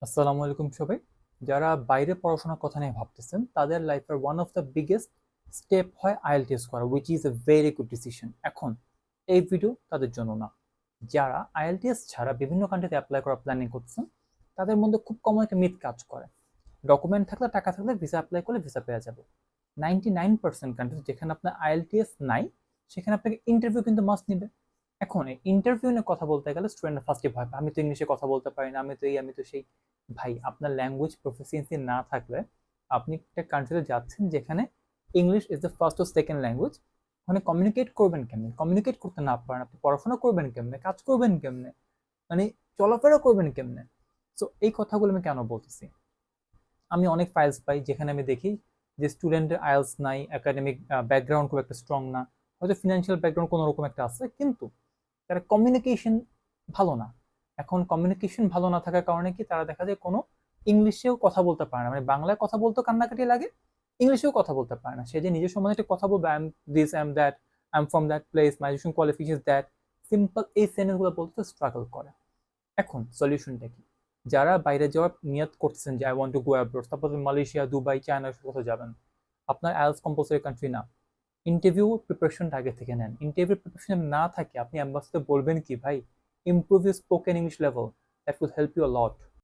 আসসালামু আলাইকুম সবাই। যারা বাইরে পড়াশোনার কথা নিয়ে ভাবতেছেন তাদের লাইফের one of the biggest step হয় আইএলটিএস করা, which is a very good decision. এখন এই ভিডিও তাদের জন্য না। যারা আইএলটিএস ছাড়া বিভিন্ন কান্ট্রিতে অ্যাপ্লাই করার প্ল্যানিং করছেন তাদের মধ্যে খুব কমন একটা মিথ কাজ করে, ডকুমেন্ট থাকলে টাকা থাকলে ভিসা অ্যাপ্লাই করলে ভিসা পেয়ে যাবে। 99% কান্ট্রি যেখানে আপনার আইএলটিএস নাই সেখানে আপনাকে ইন্টারভিউ কিন্তু মাস্ট নিবে। এখন এই ইন্টারভিউ নিয়ে কথা বলতে গেলে স্টুডেন্ট ফার্স্টে ভয় পায়, আমি তো ইংলিশে কথা বলতে পারি না, আমি তো এই আমি তো সেই। ভাই, আপনার ল্যাঙ্গুয়েজ প্রফিসিয়েন্সি না থাকলে আপনি একটা কান্ট্রিতে যাচ্ছেন যেখানে ইংলিশ ইজ দ্য ফার্স্ট ও সেকেন্ড ল্যাঙ্গুয়েজ, ওখানে কমিউনিকেট করবেন কেমনে? কমিউনিকেট করতে না পারেন আপনি পড়াশোনা করবেন কেমনে, কাজ করবেন কেমনে, মানে চলাফেরা করবেন কেমনে? সো এই কথাগুলো আমি কেন বলতেছি, আমি অনেক ফাইলস পাই যেখানে আমি দেখি যে স্টুডেন্টের আইএলস নাই, একাডেমিক ব্যাকগ্রাউন্ড খুব একটা স্ট্রং না, হয়তো ফিনান্সিয়াল ব্যাকগ্রাউন্ড কোনো রকম একটা আছে, কিন্তু তারা কমিউনিকেশন ভালো না। এখন কমিউনিকেশন ভালো না থাকার কারণে কি তারা দেখা যায় কোনো ইংলিশেও কথা বলতে পারে না, মানে বাংলায় কথা বলতে কান্নাকাটি লাগে, ইংলিশেও কথা বলতে পারে না। সে যে নিজের সম্বন্ধে একটা কথা বলবে, I am this, I am that, I am from that place, my education qualification that, simple এই সেন্টেন্সগুলো বলতে স্ট্রাগল করে। এখন সলিউশনটা কি? যারা বাইরে যাওয়ার নিয়ত করতেছেন যে I want to go abroad, তারপর মালয়েশিয়া, দুবাই, চায়না কোথাও যাবেন, আপনার আইএলটিএস কম্পালসরি কান্ট্রি না। ইন্টারভিউ প্রিপারেশনটা আগে থেকে নেন। ইন্টারভিউ প্রিপারেশন না থাকে আপনি অ্যাম্বাসিতে বলবেন কি, ভাই improve your spoken English level, that will help you a lot.